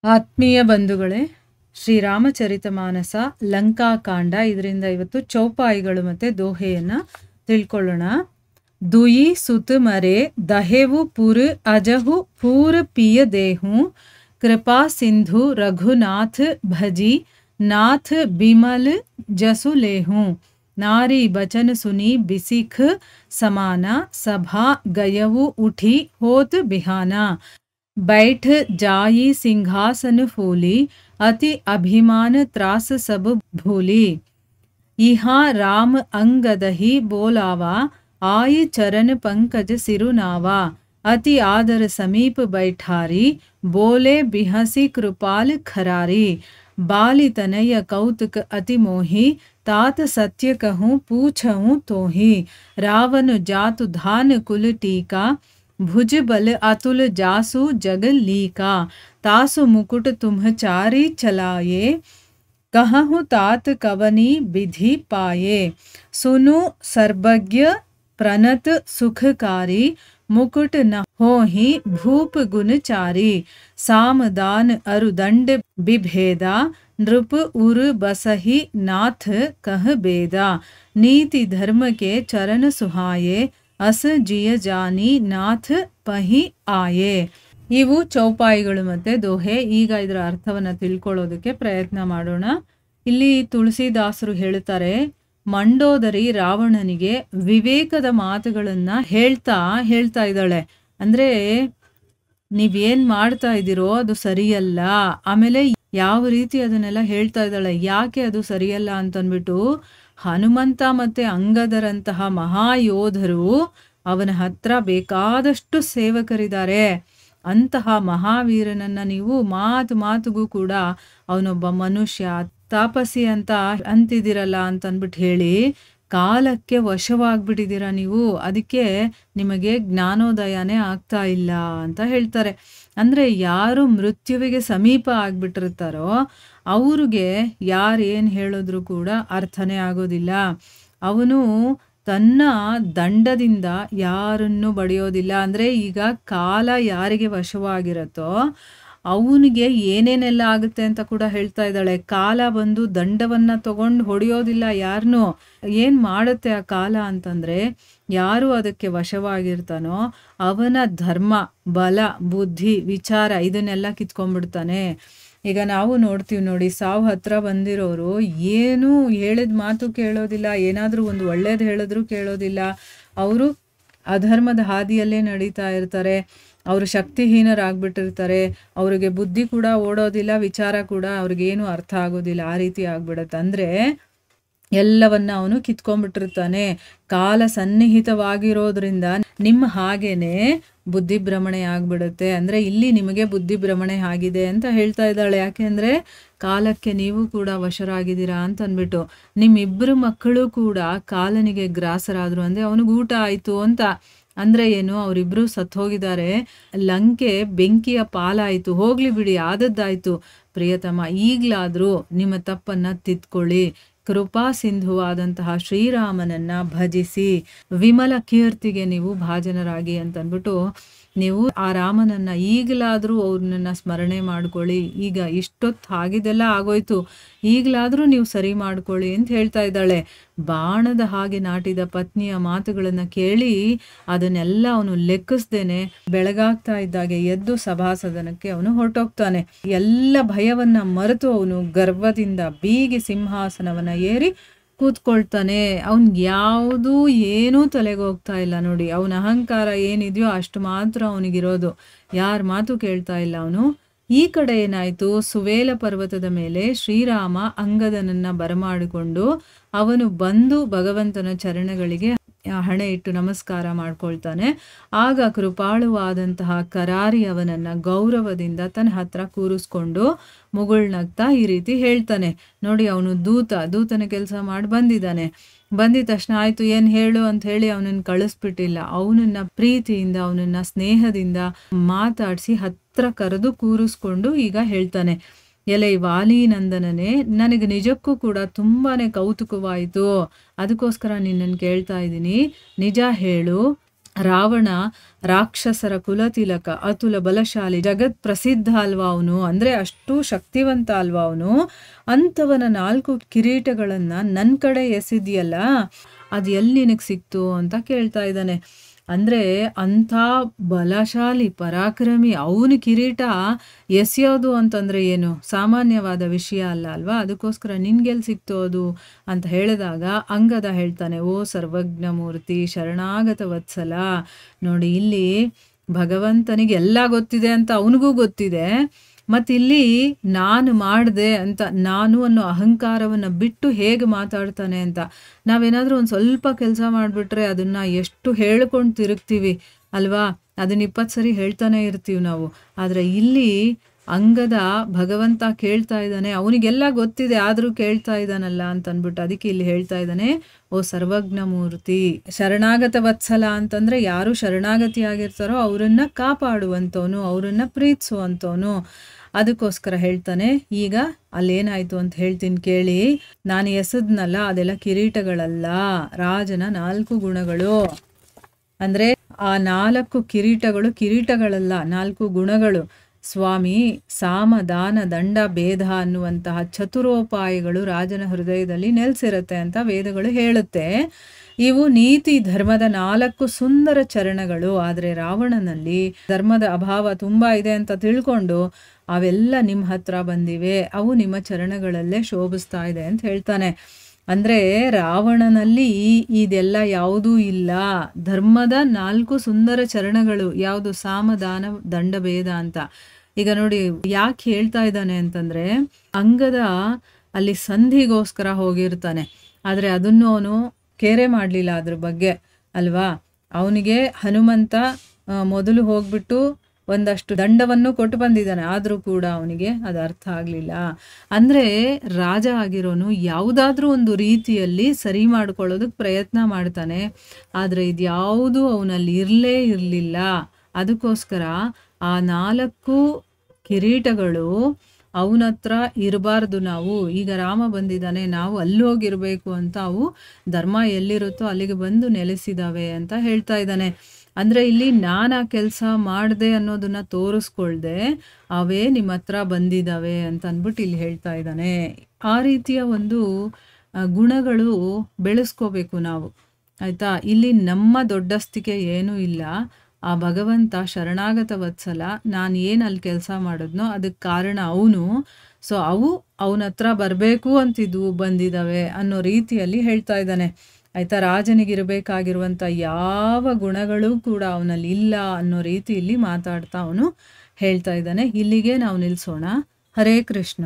ಆತ್ಮೀಯ ಬಂಧುಗಳೇ, ಶ್ರೀರಾಮಚರಿತಮಾನಸ ಲಂಕಾಕಾಂಡ. ಇದರಿಂದ ಇವತ್ತು ಚೌಪಾಯಿಗಳು ಮತ್ತು ದೋಹೆಯನ್ನು ತಿಳ್ಕೊಳ್ಳೋಣ. ದುಯಿ ಸುತ ಮರೆ ದಹೆವು ಪುರ್ ಅಜಹು ಪೂರ್ ಪಿಯ ದೇಹು ಕೃಪಾ ಸಿಂಧು ರಘುನಾಥ್ ಭಜಿ ನಾಥ್ ಬಿಮಲ್ ಜಸು ಲೇಹು ನಾರಿ ಬಚನ ಸುನಿ ಬಿಸಿಖ ಸಮಾನ ಸಭಾ ಗಯವು ಉಠಿ ಹೋತ್ ಬಿಹಾನ बैठ जाई सिंहासन फूली अति अभिमान त्रास सब भूली यहाँ राम अंगदही बोलावा आय चरण पंकज सिरुनावा अति आदर समीप बैठारी बोले बिहसी कृपाल खरारी बाली तनय कौतुक अति मोही तात सत्य कहूँ पूछूँ तोही रावण जातु धान कुल टीका भुज बल अतुल जासु जगल लीका तासु मुकुट तुम्ह चारी चलाये कहहु तात कवनी विधि पाये सुनु सर्वज्ञ प्रणत सुखकारी मुकुट न होहि भूप गुणचारी सामदान अरुदंड बिभेदा नृप उर बसहि नाथ कह बेदा नीति धर्म के चरण सुहाये ಅಸ ಜಿಯ ಜಾನಿ ನಾಥ್ ಪಹಿ ಆಯೆ. ಇವು ಚೌಪಾಯಿಗಳು ಮತ್ತು ದೋಹೆ. ಈಗ ಇದರ ಅರ್ಥವನ್ನು ತಿಳ್ಕೊಳ್ಳೋದಕ್ಕೆ ಪ್ರಯತ್ನ ಮಾಡೋಣ. ಇಲ್ಲಿ ತುಳಸಿದಾಸರು ಹೇಳ್ತಾರೆ, ಮಂಡೋದರಿ ರಾವಣನಿಗೆ ವಿವೇಕದ ಮಾತುಗಳನ್ನು ಹೇಳ್ತಾ ಇದ್ದಾಳೆ. ಅಂದರೆ ನೀವೇನು ಮಾಡ್ತಾ ಇದ್ದೀರೋ ಅದು ಸರಿಯಲ್ಲ. ಆಮೇಲೆ ಯಾವ ರೀತಿ ಅದನ್ನೆಲ್ಲ ಹೇಳ್ತಾ ಇದ್ದಾಳೆ, ಯಾಕೆ ಅದು ಸರಿಯಲ್ಲ ಅಂತಂದ್ಬಿಟ್ಟು ಹನುಮಂತ ಮತ್ತು ಅಂಗದರಂತಹ ಮಹಾಯೋಧರು ಅವನ ಹತ್ರ ಬೇಕಾದಷ್ಟು ಸೇವಕರಿದ್ದಾರೆ. ಅಂತಹ ಮಹಾವೀರನನ್ನು ನೀವು ಮಾತಿಗೂ ಕೂಡ ಅವನೊಬ್ಬ ಮನುಷ್ಯ ತಾಪಸಿ ಅಂತಿದ್ದೀರಲ್ಲ ಅಂತಂದ್ಬಿಟ್ಟು ಹೇಳಿ ಕಾಲಕ್ಕೆ ವಶವಾಗ್ಬಿಟ್ಟಿದ್ದೀರ ನೀವು, ಅದಕ್ಕೆ ನಿಮಗೆ ಜ್ಞಾನೋದಯನೇ ಆಗ್ತಾ ಇಲ್ಲ ಅಂತ ಹೇಳ್ತಾರೆ. ಅಂದರೆ ಯಾರು ಮೃತ್ಯುವಿಗೆ ಸಮೀಪ ಆಗ್ಬಿಟ್ಟಿರ್ತಾರೋ ಅವ್ರಿಗೆ ಯಾರು ಏನು ಹೇಳಿದ್ರು ಕೂಡ ಅರ್ಥನೇ ಆಗೋದಿಲ್ಲ. ಅವನು ತನ್ನ ದಂಡದಿಂದ ಯಾರನ್ನು ಬಡಿಯೋದಿಲ್ಲ. ಅಂದರೆ ಈಗ ಕಾಲ ಯಾರಿಗೆ ವಶವಾಗಿರುತ್ತೋ ಅವನಿಗೆ ಏನೇನೆಲ್ಲ ಆಗುತ್ತೆ ಅಂತ ಕೂಡ ಹೇಳ್ತಾ ಇದ್ದಾಳೆ. ಕಾಲ ಬಂದು ದಂಡವನ್ನು ತಗೊಂಡು ಹೊಡೆಯೋದಿಲ್ಲ ಯಾರನ್ನೂ. ಏನು ಮಾಡುತ್ತೆ ಆ ಕಾಲ ಅಂತಂದರೆ, ಯಾರು ಅದಕ್ಕೆ ವಶವಾಗಿರ್ತಾನೋ ಅವನ ಧರ್ಮ, ಬಲ, ಬುದ್ಧಿ, ವಿಚಾರ ಇದನ್ನೆಲ್ಲ ಕಿತ್ಕೊಂಡ್ಬಿಡ್ತಾನೆ. ಈಗ ನಾವು ನೋಡ್ತೀವಿ ನೋಡಿ, ಸಾವು ಹತ್ರ ಬಂದಿರೋರು ಏನೂ ಹೇಳಿದ ಮಾತು ಕೇಳೋದಿಲ್ಲ, ಏನಾದರೂ ಒಂದು ಒಳ್ಳೇದು ಹೇಳಿದ್ರು ಕೇಳೋದಿಲ್ಲ. ಅವರು ಅಧರ್ಮದ ಹಾದಿಯಲ್ಲೇ ನಡೀತಾ ಇರ್ತಾರೆ. ಅವರು ಶಕ್ತಿಹೀನರಾಗ್ಬಿಟ್ಟಿರ್ತಾರೆ. ಅವರಿಗೆ ಬುದ್ಧಿ ಕೂಡ ಓಡೋದಿಲ್ಲ, ವಿಚಾರ ಕೂಡ ಅವ್ರಿಗೇನು ಅರ್ಥ ಆಗೋದಿಲ್ಲ. ಆ ರೀತಿ ಆಗ್ಬಿಡತ್ತೆ. ಅಂದರೆ ಎಲ್ಲವನ್ನ ಅವನು ಕಿತ್ಕೊಂಡ್ಬಿಟ್ಟಿರ್ತಾನೆ. ಕಾಲ ಸನ್ನಿಹಿತವಾಗಿರೋದ್ರಿಂದ ನಿಮ್ಮ ಹಾಗೇನೆ ಬುದ್ಧಿಭ್ರಮಣೆ ಆಗ್ಬಿಡುತ್ತೆ. ಅಂದರೆ ಇಲ್ಲಿ ನಿಮಗೆ ಬುದ್ಧಿಭ್ರಮಣೆ ಆಗಿದೆ ಅಂತ ಹೇಳ್ತಾ ಇದ್ದಾಳೆ. ಯಾಕೆಂದರೆ ಕಾಲಕ್ಕೆ ನೀವು ಕೂಡ ವಶರಾಗಿದ್ದೀರಾ ಅಂತ ಅಂದ್ಬಿಟ್ಟು. ನಿಮ್ಮಿಬ್ಬರು ಮಕ್ಕಳು ಕೂಡ ಕಾಲನಿಗೆ ಗ್ರಾಸರಾದರು. ಅಂದರೆ ಅವನಿಗೆ ಊಟ ಆಯಿತು ಅಂತ. ಅಂದರೆ ಏನು, ಅವರಿಬ್ಬರು ಸತ್ತೋಗಿದ್ದಾರೆ, ಲಂಕೆ ಬೆಂಕಿಯ ಪಾಲಾಯಿತು, ಹೋಗ್ಲಿ ಬಿಡಿ, ಆದದ್ದಾಯಿತು. ಪ್ರಿಯತಮ, ಈಗಲಾದರೂ ನಿಮ್ಮ ತಪ್ಪನ್ನು ತಿದ್ಕೊಳ್ಳಿ. ಕೃಪಾ ಸಿಂಧುವಾದಂತಹ ಶ್ರೀರಾಮನನ್ನು ಭಜಿಸಿ ವಿಮಲ ಕೀರ್ತಿಗೆ ನೀವು ಭಾಜನರಾಗಿ ಅಂತಂದ್ಬಿಟ್ಟು ನೀವು ಆ ರಾಮನನ್ನು ಈಗಲಾದರೂ ಅವ್ರನ್ನ ಸ್ಮರಣೆ ಮಾಡ್ಕೊಳ್ಳಿ. ಈಗ ಇಷ್ಟೊತ್ತು ಆಗಿದೆಲ್ಲ ಆಗೋಯ್ತು, ಈಗಲಾದರೂ ನೀವು ಸರಿ ಮಾಡ್ಕೊಳ್ಳಿ ಅಂತ ಹೇಳ್ತಾ ಇದ್ದಾಳೆ. ಬಾಣದ ಹಾಗೆ ನಾಟಿದ ಪತ್ನಿಯ ಮಾತುಗಳನ್ನು ಕೇಳಿ ಅದನ್ನೆಲ್ಲ ಅವನು ಲೆಕ್ಕಿಸ್ದೇನೆ ಬೆಳಗಾಗ್ತಾ ಇದ್ದಾಗೆ ಎದ್ದು ಸಭಾಸದನಕ್ಕೆ ಅವನು ಹೊರಟೋಗ್ತಾನೆ. ಎಲ್ಲ ಭಯವನ್ನ ಮರೆತು ಅವನು ಗರ್ವದಿಂದ ಬೀಗಿ ಸಿಂಹಾಸನವನ್ನ ಏರಿ ಕೂತ್ಕೊಳ್ತಾನೆ. ಅವನಿಗೆ ಯಾವುದೂ ಏನೂ ತಲೆಗೆ ಹೋಗ್ತಾ ಇಲ್ಲ ನೋಡಿ. ಅವನ ಅಹಂಕಾರ ಏನಿದೆಯೋ ಅಷ್ಟು ಮಾತ್ರ ಅವನಿಗಿರೋದು. ಯಾರ ಮಾತು ಕೇಳ್ತಾ ಇಲ್ಲ ಅವನು. ಈ ಕಡೆ ಏನಾಯಿತು, ಸುವೇಲ ಪರ್ವತದ ಮೇಲೆ ಶ್ರೀರಾಮ ಅಂಗದನನ್ನು ಬರಮಾಡಿಕೊಂಡು ಅವನು ಬಂದು ಭಗವಂತನ ಚರಣಗಳಿಗೆ ಹಣೆ ಇಟ್ಟು ನಮಸ್ಕಾರ ಮಾಡ್ಕೊಳ್ತಾನೆ. ಆಗ ಕೃಪಾಳುವಾದಂತಹ ಕರಾರಿ ಅವನನ್ನು ಗೌರವದಿಂದ ತನ್ನ ಹತ್ರ ಕೂರಿಸ್ಕೊಂಡು ಮುಗುಳ್ನಗ್ತಾ ಈ ರೀತಿ ಹೇಳ್ತಾನೆ. ನೋಡಿ, ಅವನು ದೂತನ ಕೆಲಸ ಮಾಡಿ ಬಂದಿದ್ದ ತಕ್ಷಣ ಆಯಿತು ಏನು ಹೇಳು ಅಂತ ಹೇಳಿ ಅವನನ್ನು ಕಳಿಸ್ಬಿಟ್ಟಿಲ್ಲ. ಅವನನ್ನು ಪ್ರೀತಿಯಿಂದ, ಅವನನ್ನು ಸ್ನೇಹದಿಂದ ಮಾತಾಡಿಸಿ ಹತ್ರ ಕರೆದು ಕೂರಿಸ್ಕೊಂಡು ಈಗ ಹೇಳ್ತಾನೆ, ಎಲೆ ವಾಲಿನಂದನನೇ, ನನಗೆ ನಿಜಕ್ಕೂ ಕೂಡ ತುಂಬಾ ಕೌತುಕವಾಯಿತು. ಅದಕ್ಕೋಸ್ಕರ ನಿನ್ನನ್ನು ಕೇಳ್ತಾ ಇದ್ದೀನಿ, ನಿಜ ಹೇಳು, ರಾವಣ ರಾಕ್ಷಸರ ಕುಲತಿಲಕ, ಅತುಲ ಬಲಶಾಲಿ, ಜಗತ್ ಪ್ರಸಿದ್ಧ ಅಲ್ವಾ ಅವನು, ಅಂದರೆ ಅಷ್ಟು ಶಕ್ತಿವಂತ ಅಲ್ವಾ ಅವನು. ಅಂಥವನ 4 ಕಿರೀಟಗಳನ್ನು ನನ್ನ ಕಡೆ ಎಸೆದಿಯಲ್ಲ, ಅದು ಎಲ್ಲಿ ನಿನಗೆ ಸಿಕ್ತು ಅಂತ ಕೇಳ್ತಾ ಇದ್ದಾನೆ. ಅಂದರೆ ಅಂಥ ಬಲಶಾಲಿ ಪರಾಕ್ರಮಿ ಅವನ ಕಿರೀಟ ಎಸೆಯೋದು ಅಂತಂದರೆ ಏನು ಸಾಮಾನ್ಯವಾದ ವಿಷಯ ಅಲ್ಲ ಅಲ್ವಾ. ಅದಕ್ಕೋಸ್ಕರ ನಿನ್ಗೆಲ್ಲಿ ಸಿಕ್ತು ಅದು ಅಂತ ಹೇಳಿದಾಗ ಅಂಗದ ಹೇಳ್ತಾನೆ, ಓ ಸರ್ವಜ್ಞ ಮೂರ್ತಿ ಶರಣಾಗತ ವತ್ಸಲ. ನೋಡಿ, ಇಲ್ಲಿ ಭಗವಂತನಿಗೆ ಎಲ್ಲ ಗೊತ್ತಿದೆ ಅಂತ ಅವನಿಗೂ ಗೊತ್ತಿದೆ. ಮತ್ತು ಇಲ್ಲಿ ನಾನು ಮಾಡಿದೆ ಅಂತ, ನಾನು ಅನ್ನೋ ಅಹಂಕಾರವನ್ನು ಬಿಟ್ಟು ಹೇಗೆ ಮಾತಾಡ್ತಾನೆ ಅಂತ. ನಾವೇನಾದರೂ ಒಂದು ಸ್ವಲ್ಪ ಕೆಲಸ ಮಾಡಿಬಿಟ್ರೆ ಅದನ್ನು ಎಷ್ಟು ಹೇಳ್ಕೊಂಡು ತಿರುಗ್ತೀವಿ ಅಲ್ವಾ, ಅದನ್ನ 20 ಸರಿ ಹೇಳ್ತಾನೆ ಇರ್ತೀವಿ ನಾವು. ಆದರೆ ಇಲ್ಲಿ ಅಂಗದ ಭಗವಂತ ಕೇಳ್ತಾ ಇದ್ದಾನೆ, ಅವನಿಗೆಲ್ಲ ಗೊತ್ತಿದೆ ಆದರೂ ಕೇಳ್ತಾ ಇದ್ದಾನಲ್ಲ ಅಂತ ಅಂದ್ಬಿಟ್ಟು ಅದಕ್ಕೆ ಇಲ್ಲಿ ಹೇಳ್ತಾ ಇದ್ದಾನೆ, ಓ ಸರ್ವಜ್ಞ ಮೂರ್ತಿ ಶರಣಾಗತ ವತ್ಸಲ ಅಂತಂದರೆ ಯಾರು ಶರಣಾಗತಿ ಆಗಿರ್ತಾರೋ ಅವರನ್ನು ಕಾಪಾಡುವಂಥವನು, ಅವರನ್ನು ಪ್ರೀತಿಸುವಂಥವನು. ಅದಕ್ಕೋಸ್ಕರ ಹೇಳ್ತಾನೆ. ಈಗ ಅಲ್ಲೇನಾಯಿತು ಅಂತ ಹೇಳ್ತೀನಿ ಕೇಳಿ. ನಾನು ಎಸೆದ್ನಲ್ಲ ಅದೆಲ್ಲ ಕಿರೀಟಗಳಲ್ಲ, ರಾಜನ 4 ಗುಣಗಳು. ಅಂದರೆ ಆ 4 ಕಿರೀಟಗಳು ಕಿರೀಟಗಳಲ್ಲ, 4 ಗುಣಗಳು. ಸ್ವಾಮಿ, ಸಾಮ ದಾನ ದಂಡ ಭೇದ ಅನ್ನುವಂತಹ ಚತುರೋಪಾಯಗಳು ರಾಜನ ಹೃದಯದಲ್ಲಿ ನೆಲೆಸಿರುತ್ತೆ ಅಂತ ವೇದಗಳು ಹೇಳುತ್ತೆ. ಇವು ನೀತಿ ಧರ್ಮದ 4 ಸುಂದರ ಚರಣಗಳು. ಆದರೆ ರಾವಣನಲ್ಲಿ ಧರ್ಮದ ಅಭಾವ ತುಂಬ ಇದೆ ಅಂತ ತಿಳ್ಕೊಂಡು ಅವೆಲ್ಲ ನಿಮ್ಮ ಹತ್ರ ಬಂದಿವೆ, ಅವು ನಿಮ್ಮ ಚರಣಗಳಲ್ಲೇ ಶೋಭಿಸ್ತಾ ಇದೆ ಅಂತ ಹೇಳ್ತಾನೆ. ಅಂದರೆ ರಾವಣನಲ್ಲಿ ಇದೆಲ್ಲ ಯಾವುದೂ ಇಲ್ಲ. ಧರ್ಮದ 4 ಸುಂದರ ಚರಣಗಳು ಯಾವುದು? ಸಾಮ ದಾನ ದಂಡ ಭೇದ ಅಂತ. ಈಗ ನೋಡಿ ಯಾಕೆ ಹೇಳ್ತಾ ಇದ್ದಾನೆ ಅಂತಂದರೆ, ಅಂಗದ ಅಲ್ಲಿ ಸಂಧಿಗೋಸ್ಕರ ಹೋಗಿರ್ತಾನೆ, ಆದರೆ ಅದನ್ನು ಅವನು ಕೇರೆ ಮಾಡಲಿಲ್ಲ ಅದ್ರ ಬಗ್ಗೆ ಅಲ್ವಾ. ಅವನಿಗೆ ಹನುಮಂತ ಮೊದಲು ಹೋಗ್ಬಿಟ್ಟು ಒಂದಷ್ಟು ದಂಡವನ್ನು ಕೊಟ್ಟು ಬಂದಿದ್ದಾನೆ, ಆದರೂ ಕೂಡ ಅವನಿಗೆ ಅದು ಅರ್ಥ ಆಗಲಿಲ್ಲ. ಅಂದರೆ ರಾಜ ಆಗಿರೋನು ಯಾವುದಾದ್ರೂ ಒಂದು ರೀತಿಯಲ್ಲಿ ಸರಿ ಮಾಡ್ಕೊಳ್ಳೋದಕ್ಕೆ ಪ್ರಯತ್ನ ಮಾಡ್ತಾನೆ, ಆದರೆ ಇದ್ಯಾವುದೂ ಅವನಲ್ಲಿ ಇರಲಿಲ್ಲ. ಅದಕ್ಕೋಸ್ಕರ ಆ 4 ಕಿರೀಟಗಳು ಅವನ ಹತ್ರ ಇರಬಾರ್ದು. ನಾವು ಈಗ ರಾಮ ಬಂದಿದ್ದಾನೆ, ನಾವು ಅಲ್ಲಿ ಹೋಗಿರಬೇಕು ಅಂತ ಅವು ಧರ್ಮ ಎಲ್ಲಿರುತ್ತೋ ಅಲ್ಲಿಗೆ ಬಂದು ನೆಲೆಸಿದಾವೆ ಅಂತ ಹೇಳ್ತಾ ಇದ್ದಾನೆ. ಅಂದರೆ ಇಲ್ಲಿ ನಾನು ಆ ಕೆಲಸ ಮಾಡಿದೆ ಅನ್ನೋದನ್ನ ತೋರಿಸ್ಕೊಳ್ದೆ ಅವೇ ನಿಮ್ಮ ಹತ್ರ ಬಂದಿದ್ದಾವೆ ಅಂತ ಅಂದ್ಬಿಟ್ಟು ಇಲ್ಲಿ ಹೇಳ್ತಾ ಇದ್ದಾನೆ. ಆ ರೀತಿಯ ಒಂದು ಗುಣಗಳು ಬೆಳೆಸ್ಕೋಬೇಕು ನಾವು, ಆಯಿತಾ. ಇಲ್ಲಿ ನಮ್ಮ ದೊಡ್ಡಸ್ತಿಕೆ ಏನೂ ಇಲ್ಲ. ಆ ಭಗವಂತ ಶರಣಾಗತ ವತ್ಸಲ, ನಾನು ಏನು ಅಲ್ಲಿ ಕೆಲಸ ಮಾಡಿದ್ನೋ ಅದಕ್ಕೆ ಕಾರಣ ಅವನು. ಸೊ ಅವು ಅವನ ಹತ್ರ ಬರಬೇಕು ಅಂತಿದ್ವು, ಬಂದಿದ್ದಾವೆ ಅನ್ನೋ ರೀತಿಯಲ್ಲಿ ಹೇಳ್ತಾ ಇದ್ದಾನೆ, ಆಯಿತಾ. ರಾಜನಿಗಿರಬೇಕಾಗಿರುವಂಥ ಯಾವ ಗುಣಗಳೂ ಕೂಡ ಅವನಲ್ಲಿ ಇಲ್ಲ ಅನ್ನೋ ರೀತಿಯಲ್ಲಿ ಮಾತಾಡ್ತಾ ಅವನು ಹೇಳ್ತಾ ಇದ್ದಾನೆ. ಇಲ್ಲಿಗೆ ನಾವು ನಿಲ್ಲಿಸೋಣ. ಹರೇ ಕೃಷ್ಣ.